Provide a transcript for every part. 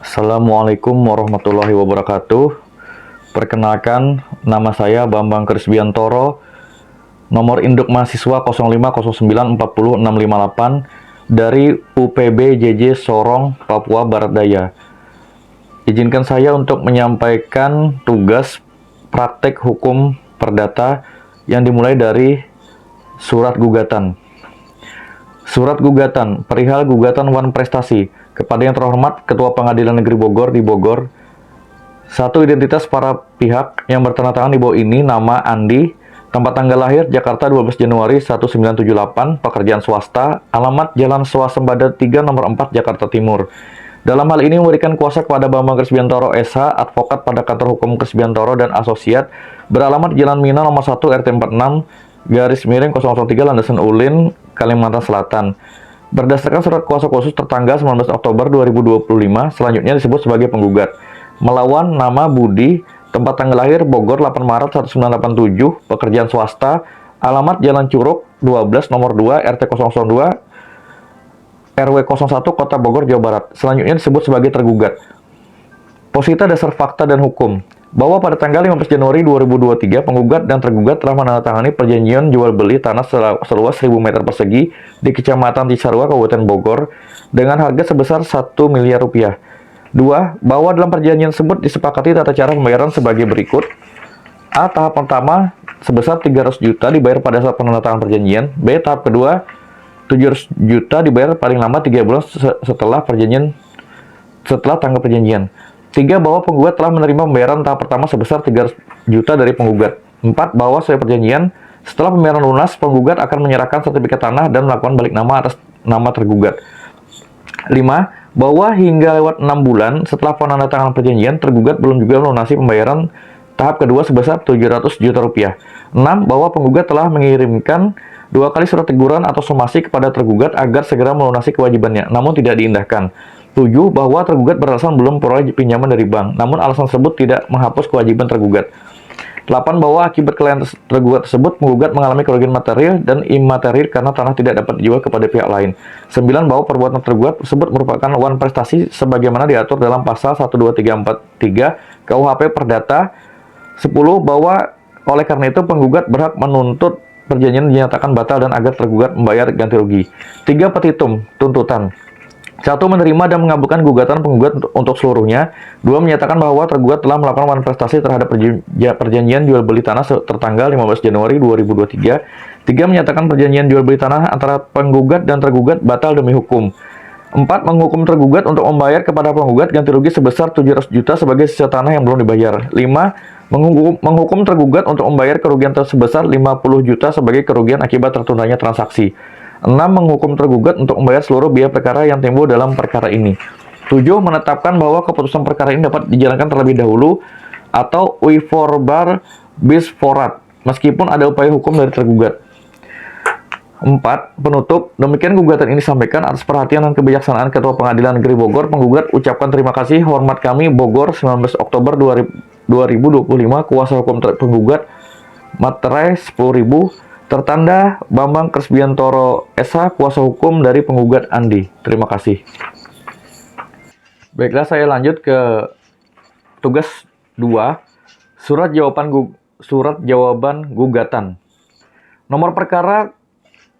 Assalamualaikum warahmatullahi wabarakatuh. Perkenalkan, nama saya Bambang Krisbiantoro, nomor induk mahasiswa 0509400658 dari UPB JJ Sorong, Papua Barat Daya. Izinkan saya untuk menyampaikan tugas praktek hukum perdata yang dimulai dari surat gugatan. Surat gugatan, perihal gugatan wan prestasi kepada yang terhormat Ketua Pengadilan Negeri Bogor di Bogor. Satu, identitas para pihak yang bertanda tangan di bawah ini: nama Andi, tempat tanggal lahir Jakarta 12 Januari 1978, pekerjaan swasta, alamat Jalan Swasembada 3 nomor 4 Jakarta Timur. Dalam hal ini memberikan kuasa kepada Bambang Krisbiantoro SH, advokat pada kantor hukum Krisbiantoro dan Asosiat, beralamat Jalan Mina nomor 1 RT 46 garis miring 003 Landasan Ulin, Kalimantan Selatan. Berdasarkan surat kuasa khusus tertanggal 19 Oktober 2025, selanjutnya disebut sebagai penggugat. Melawan nama Budi, tempat tanggal lahir Bogor 8 Maret 1987, pekerjaan swasta, alamat Jalan Curug 12 nomor 2 RT 002 RW 01 Kota Bogor, Jawa Barat. Selanjutnya disebut sebagai tergugat. Posita dasar fakta dan hukum bahwa pada tanggal 15 Januari 2023, penggugat dan tergugat telah menandatangani perjanjian jual beli tanah seluas 1000 meter persegi di Kecamatan Cisarua, Kabupaten Bogor dengan harga sebesar 1 miliar rupiah. 2. Bahwa dalam perjanjian tersebut disepakati tata cara pembayaran sebagai berikut. A. Tahap pertama sebesar 300 juta dibayar pada saat penandatanganan perjanjian. B. Tahap kedua 700 juta dibayar paling lama 3 bulan setelah tanggal perjanjian. 3. Bahwa penggugat telah menerima pembayaran tahap pertama sebesar 300 juta dari penggugat. 4. Bahwa sesuai perjanjian, setelah pembayaran lunas, penggugat akan menyerahkan sertifikat tanah dan melakukan balik nama atas nama tergugat. 5. Bahwa hingga lewat 6 bulan setelah penandatanganan perjanjian, tergugat belum juga melunasi pembayaran tahap kedua sebesar 700 juta rupiah. 6. Bahwa penggugat telah mengirimkan 2 kali surat teguran atau somasi kepada tergugat agar segera melunasi kewajibannya, namun tidak diindahkan. 7. Bahwa tergugat beralasan belum memperoleh pinjaman dari bank, namun alasan tersebut tidak menghapus kewajiban tergugat. 8. Bahwa akibat kelainan tergugat tersebut, penggugat mengalami kerugian material dan imaterial karena tanah tidak dapat dijual kepada pihak lain. 9. Bahwa perbuatan tergugat tersebut merupakan wan prestasi sebagaimana diatur dalam pasal 12343 KUHP Perdata. 10. Bahwa oleh karena itu penggugat berhak menuntut perjanjian dinyatakan batal dan agar tergugat membayar ganti rugi. 3. Petitum tuntutan. 1. Menerima dan mengabulkan gugatan penggugat untuk seluruhnya. 2. Menyatakan bahwa tergugat telah melakukan wan prestasi terhadap perjanjian jual beli tanah tertanggal 15 Januari 2023. 3. Menyatakan perjanjian jual beli tanah antara penggugat dan tergugat batal demi hukum. 4. Menghukum tergugat untuk membayar kepada penggugat ganti rugi sebesar 700 juta sebagai sisa tanah yang belum dibayar. 5. Menghukum tergugat untuk membayar kerugian sebesar 50 juta sebagai kerugian akibat tertundanya transaksi. 6. Menghukum tergugat untuk membayar seluruh biaya perkara yang timbul dalam perkara ini. 7. Menetapkan bahwa keputusan perkara ini dapat dijalankan terlebih dahulu atau uiforbar bis forat, meskipun ada upaya hukum dari tergugat. 4. Penutup. Demikian gugatan ini disampaikan atas perhatian dan kebijaksanaan Ketua Pengadilan Negeri Bogor. Penggugat ucapkan terima kasih. Hormat kami, Bogor, 19 Oktober 2025. Kuasa hukum penggugat materai 10.000. Tertanda Bambang Krisbiantoro SH, kuasa hukum dari penggugat Andi. Terima kasih. Baiklah, saya lanjut ke tugas 2. Surat jawaban gugatan. Nomor perkara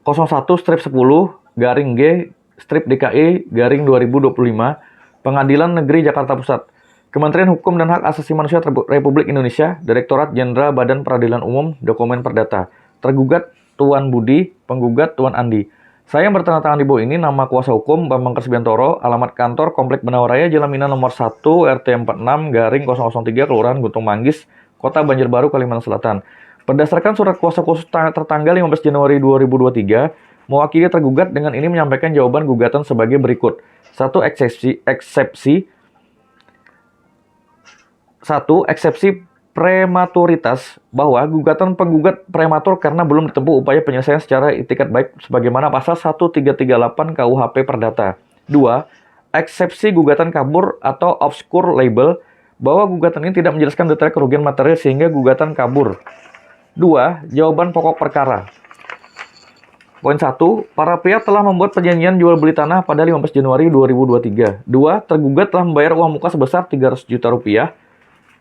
01/10 garing G strip DKI garing 2025, Pengadilan Negeri Jakarta Pusat. Kementerian Hukum dan Hak Asasi Manusia Republik Indonesia, Direktorat Jenderal Badan Peradilan Umum, Dokumen Perdata. Tergugat Tuan Budi, penggugat Tuan Andi. Saya yang bertanda tangan di bawah ini: nama kuasa hukum Bambang Krisbiantoro, alamat kantor Komplek Benawaraya, Jalan Mina nomor 1 RT 46 garing 003 Kelurahan Guntung Manggis, Kota Banjarbaru, Kalimantan Selatan. Berdasarkan surat kuasa khusus tertanggal 15 Januari 2023, mewakili tergugat dengan ini menyampaikan jawaban gugatan sebagai berikut. 1. Eksepsi prematuritas, bahwa gugatan penggugat prematur karena belum ditempuh upaya penyelesaian secara itikat baik sebagaimana pasal 1338 KUHP Perdata. 2. Eksepsi gugatan kabur atau obscure label, bahwa gugatan ini tidak menjelaskan detail kerugian material sehingga gugatan kabur. 2. Jawaban pokok perkara. Poin 1, para pihak telah membuat perjanjian jual beli tanah pada 15 Januari 2023. 2, tergugat telah membayar uang muka sebesar 300 juta rupiah.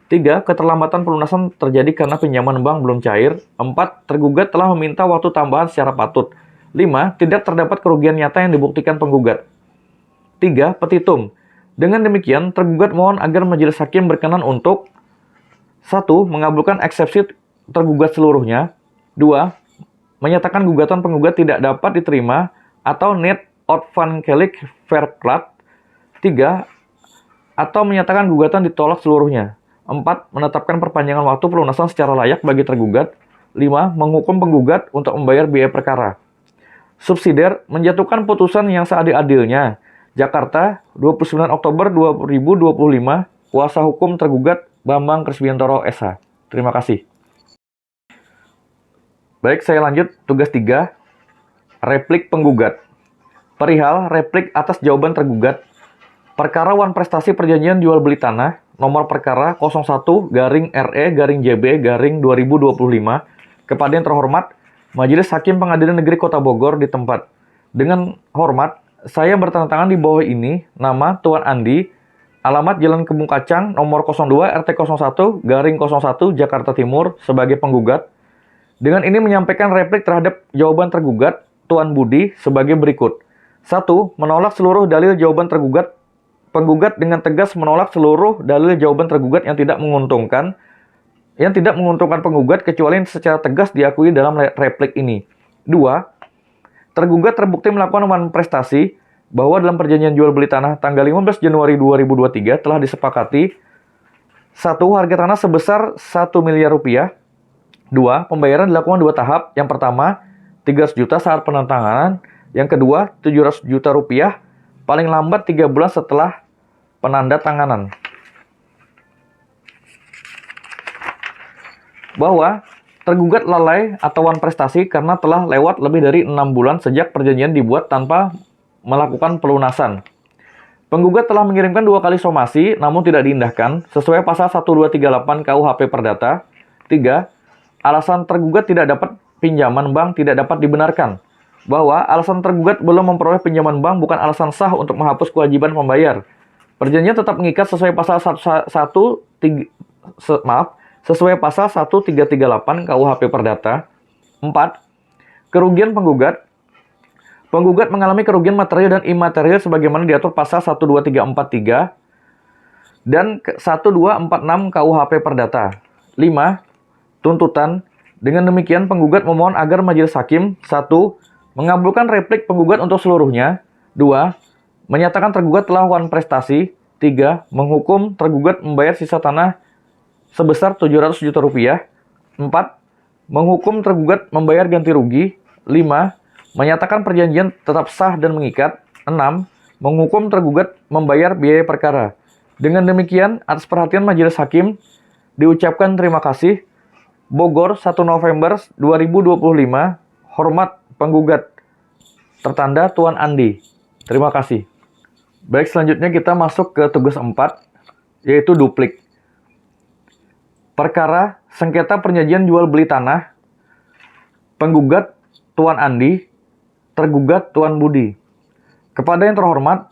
3, keterlambatan pelunasan terjadi karena pinjaman bank belum cair. 4, tergugat telah meminta waktu tambahan secara patut. 5, tidak terdapat kerugian nyata yang dibuktikan penggugat. 3, petitum. Dengan demikian, tergugat mohon agar majelis hakim berkenan untuk 1, mengabulkan eksepsi tergugat seluruhnya. 2, menyatakan gugatan penggugat tidak dapat diterima atau niet ontvankelijk verklaard. 3, atau menyatakan gugatan ditolak seluruhnya. 4, menetapkan perpanjangan waktu pelunasan secara layak bagi tergugat. 5, menghukum penggugat untuk membayar biaya perkara. Subsidiar menjatuhkan putusan yang seadil-adilnya. Jakarta, 29 Oktober 2025, kuasa hukum tergugat Bambang Krisbiantoro SH. Terima kasih. Baik, saya lanjut. Tugas 3, replik penggugat. Perihal replik atas jawaban tergugat, perkara wan prestasi perjanjian jual beli tanah, nomor perkara 01-RE-JB-2025, kepada yang terhormat, Majelis Hakim Pengadilan Negeri Kota Bogor di tempat. Dengan hormat, saya bertanda tangan di bawah ini, nama Tuan Andi, alamat Jalan Kebun Kacang, nomor 02 RT 01-01 Jakarta Timur, sebagai penggugat. Dengan ini menyampaikan replik terhadap jawaban tergugat, Tuan Budi, sebagai berikut. 1. Menolak seluruh dalil jawaban tergugat. Penggugat dengan tegas menolak seluruh dalil jawaban tergugat yang tidak menguntungkan penggugat kecuali secara tegas diakui dalam replik ini. 2. Tergugat terbukti melakukan wan prestasi bahwa dalam perjanjian jual beli tanah tanggal 15 Januari 2023 telah disepakati 1. Harga tanah sebesar 1 miliar rupiah. 2. Pembayaran dilakukan 2 tahap. Yang pertama, 300 juta saat penandatanganan. Yang kedua, 700 juta rupiah paling lambat 3 bulan setelah penandatanganan. Bahwa tergugat lalai atau wan prestasi karena telah lewat lebih dari 6 bulan sejak perjanjian dibuat tanpa melakukan pelunasan. Penggugat telah mengirimkan 2 kali somasi namun tidak diindahkan sesuai pasal 1238 KUHP Perdata. 3. Alasan tergugat tidak dapat pinjaman bank tidak dapat dibenarkan. Bahwa alasan tergugat belum memperoleh pinjaman bank bukan alasan sah untuk menghapus kewajiban pembayar. Perjanjian tetap mengikat sesuai pasal 1338 KUHP Perdata. 4. Kerugian penggugat. Penggugat mengalami kerugian material dan imaterial sebagaimana diatur pasal 12343 dan 1246 KUHP Perdata. 5. Tuntutan. Dengan demikian penggugat memohon agar majelis hakim 1. Mengabulkan replik penggugat untuk seluruhnya. 2. Menyatakan tergugat telah wan prestasi. 3. Menghukum tergugat membayar sisa tanah sebesar 700 juta rupiah. 4. Menghukum tergugat membayar ganti rugi. 5. Menyatakan perjanjian tetap sah dan mengikat. 6. Menghukum tergugat membayar biaya perkara. Dengan demikian, atas perhatian majelis hakim, diucapkan terima kasih. Bogor, 1 November 2025. Hormat penggugat. Tertanda Tuan Andi. Terima kasih. Baik, selanjutnya kita masuk ke tugas 4, yaitu duplik. Perkara sengketa perjanjian jual beli tanah. Penggugat Tuan Andi, tergugat Tuan Budi. Kepada yang terhormat,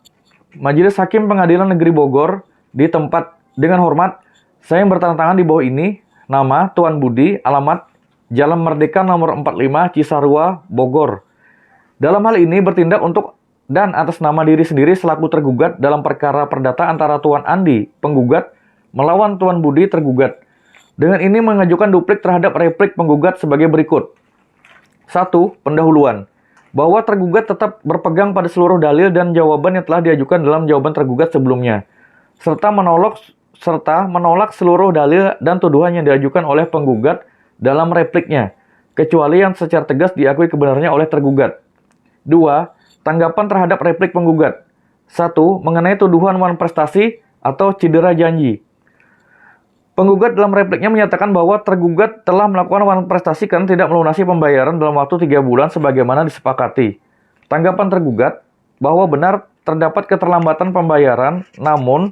Majelis Hakim Pengadilan Negeri Bogor di tempat. Dengan hormat, saya yang bertanda tangan di bawah ini, nama Tuan Budi, alamat Jalan Merdeka nomor 45 Cisarua, Bogor. Dalam hal ini bertindak untuk dan atas nama diri sendiri selaku tergugat dalam perkara perdata antara Tuan Andi, penggugat, melawan Tuan Budi, tergugat. Dengan ini mengajukan duplik terhadap replik penggugat sebagai berikut. 1. Pendahuluan. Bahwa tergugat tetap berpegang pada seluruh dalil dan jawaban yang telah diajukan dalam jawaban tergugat sebelumnya, serta menolak seluruh dalil dan tuduhan yang diajukan oleh penggugat dalam repliknya, kecuali yang secara tegas diakui kebenarannya oleh tergugat. 2. Tanggapan terhadap replik penggugat. 1. Mengenai tuduhan wan prestasi atau cedera janji. Penggugat dalam repliknya menyatakan bahwa tergugat telah melakukan wan prestasi karena tidak melunasi pembayaran dalam waktu 3 bulan sebagaimana disepakati. Tanggapan tergugat bahwa benar terdapat keterlambatan pembayaran, namun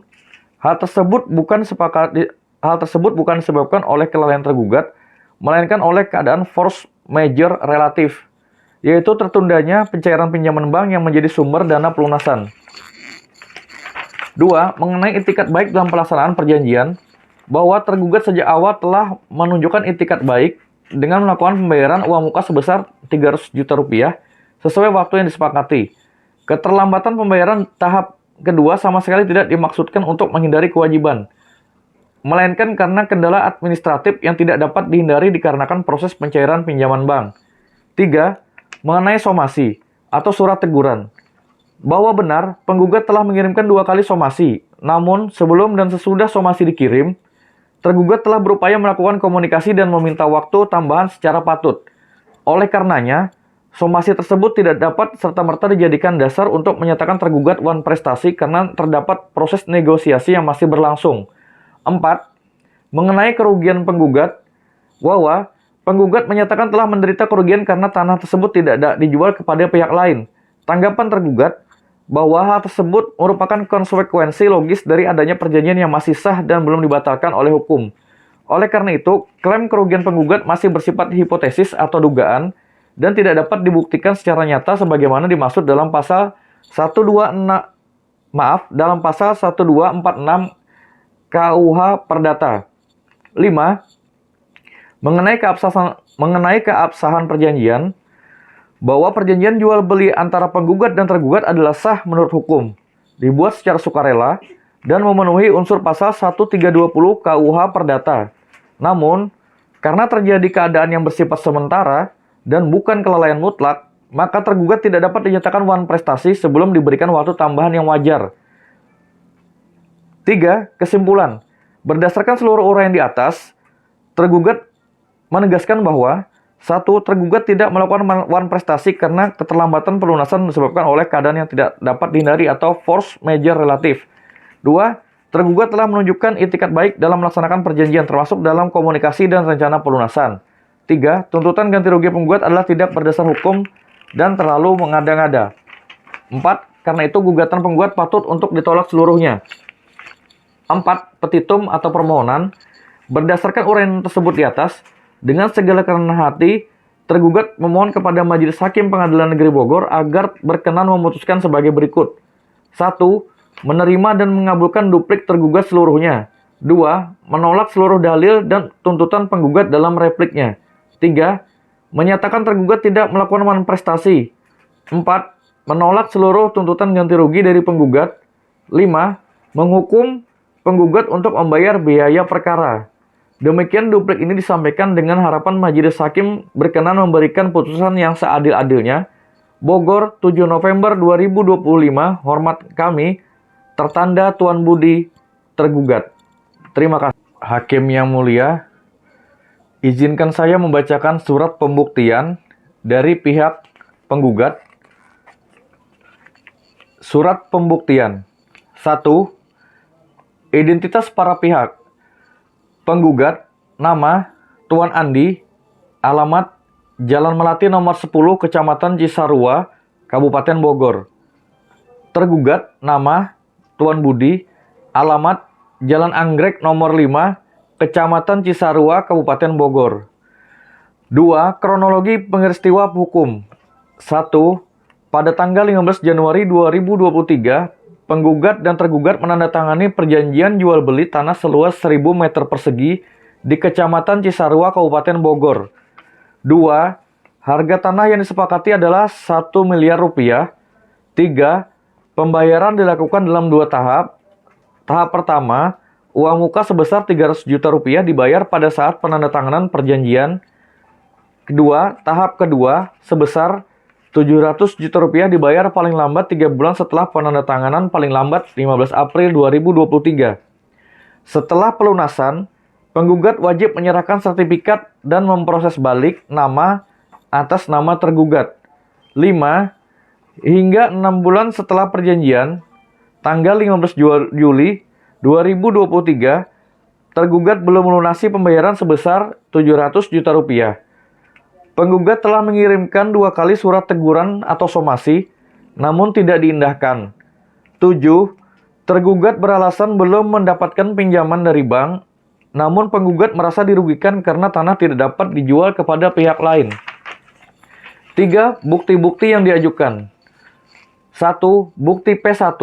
hal tersebut bukan disebabkan oleh kelalaian tergugat, melainkan oleh keadaan force majeure relatif. yaitu tertundanya pencairan pinjaman bank yang menjadi sumber dana pelunasan. 2. Mengenai itikat baik dalam pelaksanaan perjanjian, bahwa tergugat sejak awal telah menunjukkan itikat baik dengan melakukan pembayaran uang muka sebesar 300 juta rupiah sesuai waktu yang disepakati. Keterlambatan pembayaran tahap kedua sama sekali tidak dimaksudkan untuk menghindari kewajiban, melainkan karena kendala administratif yang tidak dapat dihindari dikarenakan proses pencairan pinjaman bank. 3. Mengenai somasi atau surat teguran, bahwa benar penggugat telah mengirimkan 2 kali somasi, namun sebelum dan sesudah somasi dikirim, tergugat telah berupaya melakukan komunikasi dan meminta waktu tambahan secara patut. Oleh karenanya, somasi tersebut tidak dapat serta-merta dijadikan dasar untuk menyatakan tergugat wan prestasi karena terdapat proses negosiasi yang masih berlangsung. 4. Mengenai kerugian penggugat, bahwa penggugat menyatakan telah menderita kerugian karena tanah tersebut tidak dijual kepada pihak lain. Tanggapan tergugat, bahwa hal tersebut merupakan konsekuensi logis dari adanya perjanjian yang masih sah dan belum dibatalkan oleh hukum. Oleh karena itu, klaim kerugian penggugat masih bersifat hipotesis atau dugaan dan tidak dapat dibuktikan secara nyata sebagaimana dimaksud dalam pasal 1246 KUH Perdata. 5. Mengenai keabsahan perjanjian, bahwa perjanjian jual beli antara penggugat dan tergugat adalah sah menurut hukum, dibuat secara sukarela, dan memenuhi unsur pasal 1320 KUH Perdata. Namun, karena terjadi keadaan yang bersifat sementara dan bukan kelalaian mutlak, maka tergugat tidak dapat dinyatakan wan prestasi sebelum diberikan waktu tambahan yang wajar. 3. Kesimpulan. Berdasarkan seluruh uraian di atas, tergugat menegaskan bahwa 1. Tergugat tidak melakukan wan prestasi karena keterlambatan pelunasan disebabkan oleh keadaan yang tidak dapat dihindari atau force majeure relatif. 2. Tergugat telah menunjukkan itikat baik dalam melaksanakan perjanjian termasuk dalam komunikasi dan rencana pelunasan. 3. Tuntutan ganti rugi penggugat adalah tidak berdasar hukum dan terlalu mengada-ngada. 4. Karena itu gugatan penggugat patut untuk ditolak seluruhnya. 4. Petitum atau permohonan. Berdasarkan uraian tersebut di atas, dengan segala kerendahan hati, tergugat memohon kepada Majelis Hakim Pengadilan Negeri Bogor agar berkenan memutuskan sebagai berikut. 1. Menerima dan mengabulkan duplik tergugat seluruhnya. 2. Menolak seluruh dalil dan tuntutan penggugat dalam repliknya. 3. Menyatakan tergugat tidak melakukan wan prestasi. 4. Menolak seluruh tuntutan ganti rugi dari penggugat. 5. Menghukum penggugat untuk membayar biaya perkara. Demikian duplik ini disampaikan dengan harapan Majelis Hakim berkenan memberikan putusan yang seadil-adilnya. Bogor, 7 November 2025, hormat kami, tertanda Tuan Budi, tergugat. Terima kasih. Hakim yang mulia, izinkan saya membacakan surat pembuktian dari pihak penggugat. Surat pembuktian. 1. Identitas para pihak. Penggugat, nama Tuan Andi, alamat Jalan Melati nomor 10, Kecamatan Cisarua, Kabupaten Bogor. Tergugat, nama Tuan Budi, alamat Jalan Anggrek nomor 5, Kecamatan Cisarua, Kabupaten Bogor. 2. Kronologi peristiwa hukum. 1. Pada tanggal 15 Januari 2023, penggugat dan tergugat menandatangani perjanjian jual beli tanah seluas 1000 meter persegi di Kecamatan Cisarua, Kabupaten Bogor. 2. Harga tanah yang disepakati adalah 1 miliar rupiah. 3. Pembayaran dilakukan dalam 2 tahap. Tahap pertama, uang muka sebesar 300 juta rupiah dibayar pada saat penandatanganan perjanjian. Tahap kedua, sebesar 700 juta rupiah dibayar paling lambat 3 bulan setelah penandatanganan paling lambat 15 April 2023. Setelah pelunasan, penggugat wajib menyerahkan sertifikat dan memproses balik nama atas nama tergugat. 5. Hingga 6 bulan setelah perjanjian, tanggal 15 Juli 2023, tergugat belum melunasi pembayaran sebesar 700 juta rupiah. Penggugat telah mengirimkan 2 kali surat teguran atau somasi, namun tidak diindahkan. 7. Tergugat beralasan belum mendapatkan pinjaman dari bank, namun penggugat merasa dirugikan karena tanah tidak dapat dijual kepada pihak lain. 3. Bukti-bukti yang diajukan. 1. Bukti P1,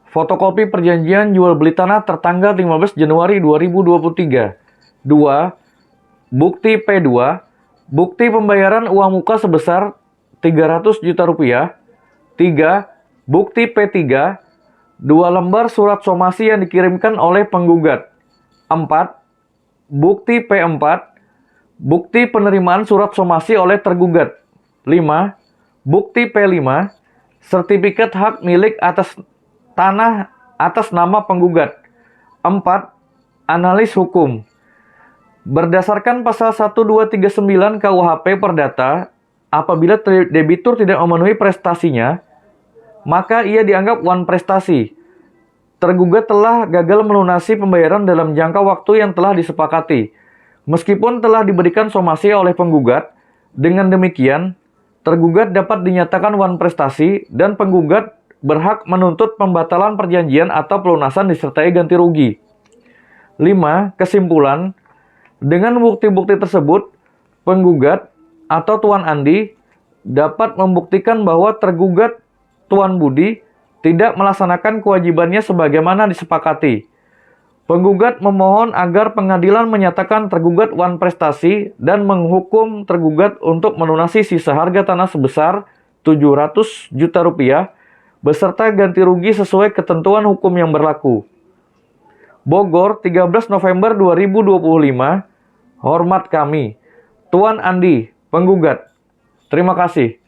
fotokopi perjanjian jual beli tanah tertanggal 15 Januari 2023. 2. Bukti P2, bukti pembayaran uang muka sebesar 300 juta rupiah. 3. Bukti P3, 2 lembar surat somasi yang dikirimkan oleh penggugat. 4. Bukti P4, bukti penerimaan surat somasi oleh tergugat. 5. Bukti P5, sertifikat hak milik atas tanah atas nama penggugat. 4. Analis hukum. Berdasarkan pasal 1239 KUHP Perdata, apabila debitur tidak memenuhi prestasinya, maka ia dianggap wan prestasi. Tergugat telah gagal melunasi pembayaran dalam jangka waktu yang telah disepakati. Meskipun telah diberikan somasi oleh penggugat, dengan demikian, tergugat dapat dinyatakan wan prestasi dan penggugat berhak menuntut pembatalan perjanjian atau pelunasan disertai ganti rugi. 5. Kesimpulan, dengan bukti-bukti tersebut, penggugat atau Tuan Andi dapat membuktikan bahwa tergugat Tuan Budi tidak melaksanakan kewajibannya sebagaimana disepakati. Penggugat memohon agar pengadilan menyatakan tergugat wan prestasi dan menghukum tergugat untuk melunasi sisa harga tanah sebesar 700 juta rupiah beserta ganti rugi sesuai ketentuan hukum yang berlaku. Bogor, 13 November 2025. Hormat kami, Tuan Andi, penggugat. Terima kasih.